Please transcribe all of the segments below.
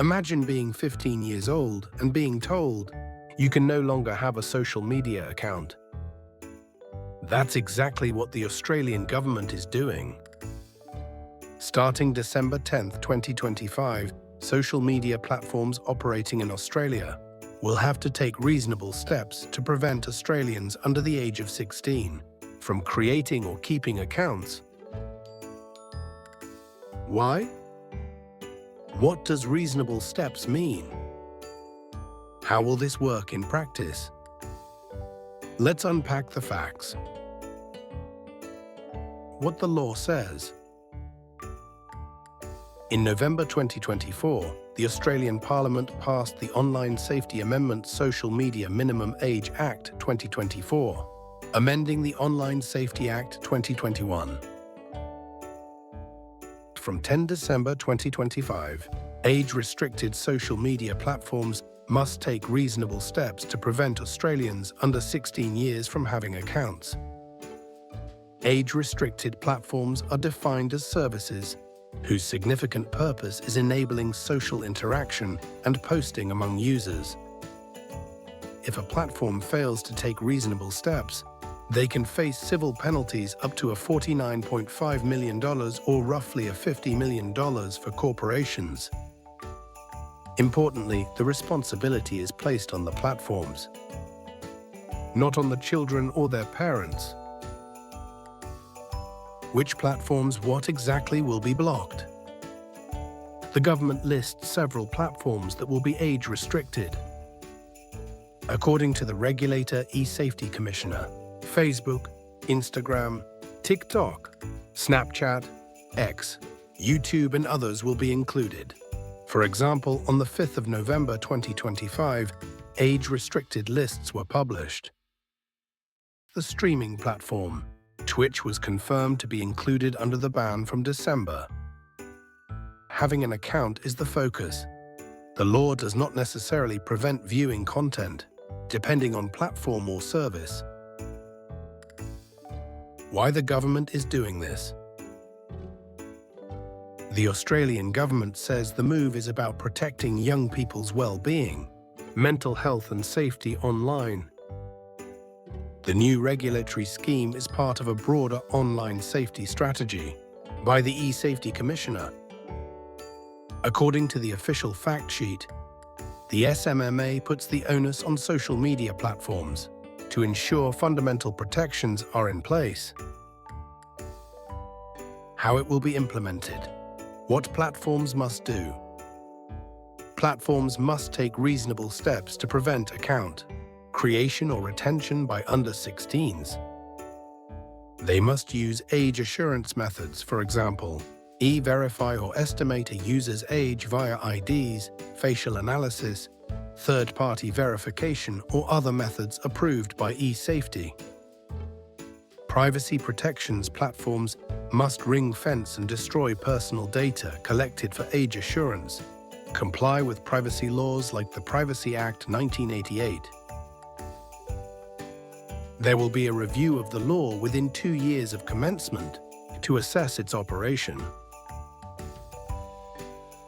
Imagine being 15 years old and being told you can no longer have a social media account. That's exactly what the Australian government is doing. Starting December 10, 2025, social media platforms operating in Australia will have to take reasonable steps to prevent Australians under the age of 16 from creating or keeping accounts. Why? What does reasonable steps mean? How will this work in practice? Let's unpack the facts. What the law says. In November 2024, the Australian Parliament passed the Online Safety Amendment Social Media Minimum Age Act 2024, amending the Online Safety Act 2021. From 10 December 2025, age-restricted social media platforms must take reasonable steps to prevent Australians under 16 years from having accounts. Age-restricted platforms are defined as services whose significant purpose is enabling social interaction and posting among users. If a platform fails to take reasonable steps, they can face civil penalties up to $49.5 million or roughly $50 million for corporations. Importantly, the responsibility is placed on the platforms, not on the children or their parents. Which platforms, what exactly will be blocked? The government lists several platforms that will be age-restricted. According to the regulator eSafety Commissioner, Facebook, Instagram, TikTok, Snapchat, X, YouTube and others will be included. For example, on the 5th of November 2025, age-restricted lists were published. The streaming platform, Twitch, was confirmed to be included under the ban from December. Having an account is the focus. The law does not necessarily prevent viewing content, depending on platform or service. Why the government is doing this? The Australian government says the move is about protecting young people's well-being, mental health and safety online. The new regulatory scheme is part of a broader online safety strategy by the eSafety Commissioner. According to the official fact sheet, the SMMA puts the onus on social media platforms to ensure fundamental protections are in place. How it will be implemented. What platforms must do. Platforms must take reasonable steps to prevent account creation or retention by under 16s. They must use age assurance methods, for example, e-verify or estimate a user's age via IDs, facial analysis, third-party verification or other methods approved by eSafety. Privacy protections platforms must ring-fence and destroy personal data collected for age assurance, comply with privacy laws like the Privacy Act 1988. There will be a review of the law within 2 years of commencement to assess its operation.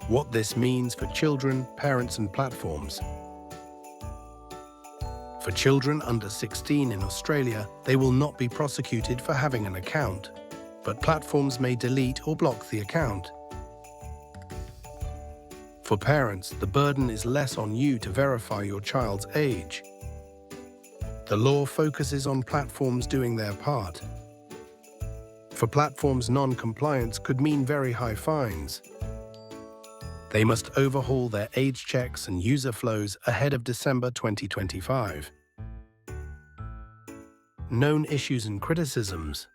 What this means for children, parents and platforms. For children under 16 in Australia, they will not be prosecuted for having an account, but platforms may delete or block the account. For parents, the burden is less on you to verify your child's age. The law focuses on platforms doing their part. For platforms, non-compliance could mean very high fines. They must overhaul their age checks and user flows ahead of December 2025. Known issues and criticisms.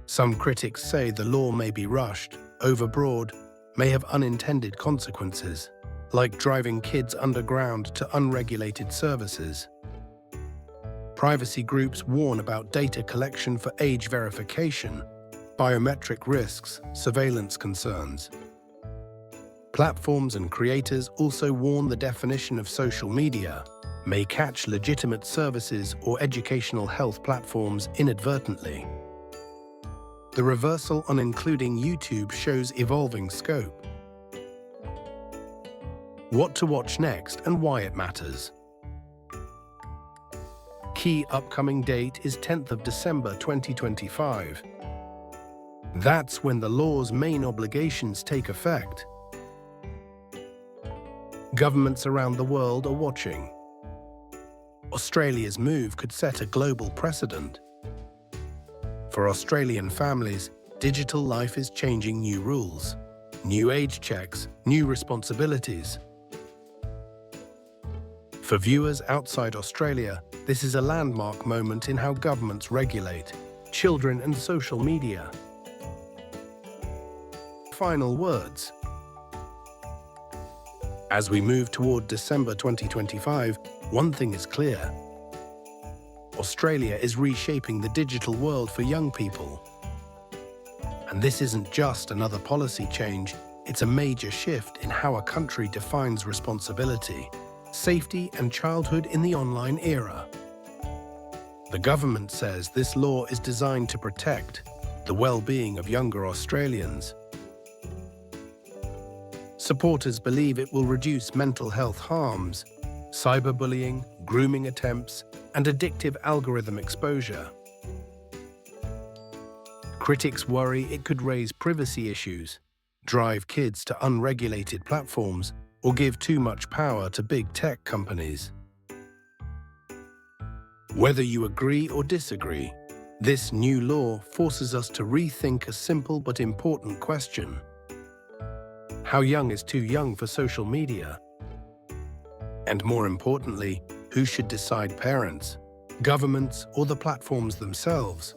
Some critics say the law may be rushed, overbroad, may have unintended consequences, like driving kids underground to unregulated services. Privacy groups warn about data collection for age verification, biometric risks, surveillance concerns. Platforms and creators also warn the definition of social media may catch legitimate services or educational health platforms inadvertently. The reversal on including YouTube shows evolving scope. What to watch next and why it matters. Key upcoming date is 10th of December 2025. That's when the law's main obligations take effect. Governments around the world are watching. Australia's move could set a global precedent. For Australian families, digital life is changing new rules, new age checks, new responsibilities. For viewers outside Australia, this is a landmark moment in how governments regulate children and social media. Final words. As we move toward December 2025, one thing is clear. Australia is reshaping the digital world for young people. And this isn't just another policy change, it's a major shift in how a country defines responsibility, safety, and childhood in the online era. The government says this law is designed to protect the well-being of younger Australians. Supporters believe it will reduce mental health harms, cyberbullying, grooming attempts, and addictive algorithm exposure. Critics worry it could raise privacy issues, drive kids to unregulated platforms, or give too much power to big tech companies. Whether you agree or disagree, this new law forces us to rethink a simple but important question. How young is too young for social media? And more importantly, who should decide, parents, governments, or the platforms themselves?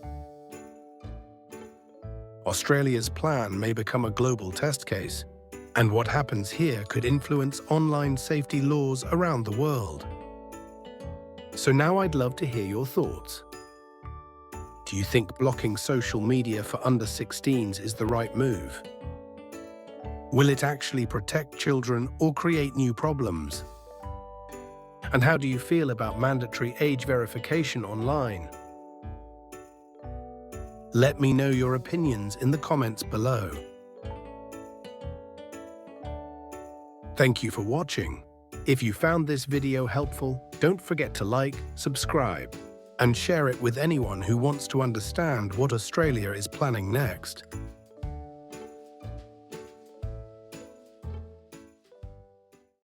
Australia's plan may become a global test case, and what happens here could influence online safety laws around the world. So now I'd love to hear your thoughts. Do you think blocking social media for under 16s is the right move? Will it actually protect children or create new problems? And how do you feel about mandatory age verification online? Let me know your opinions in the comments below. Thank you for watching. If you found this video helpful, don't forget to like, subscribe, and share it with anyone who wants to understand what Australia is planning next.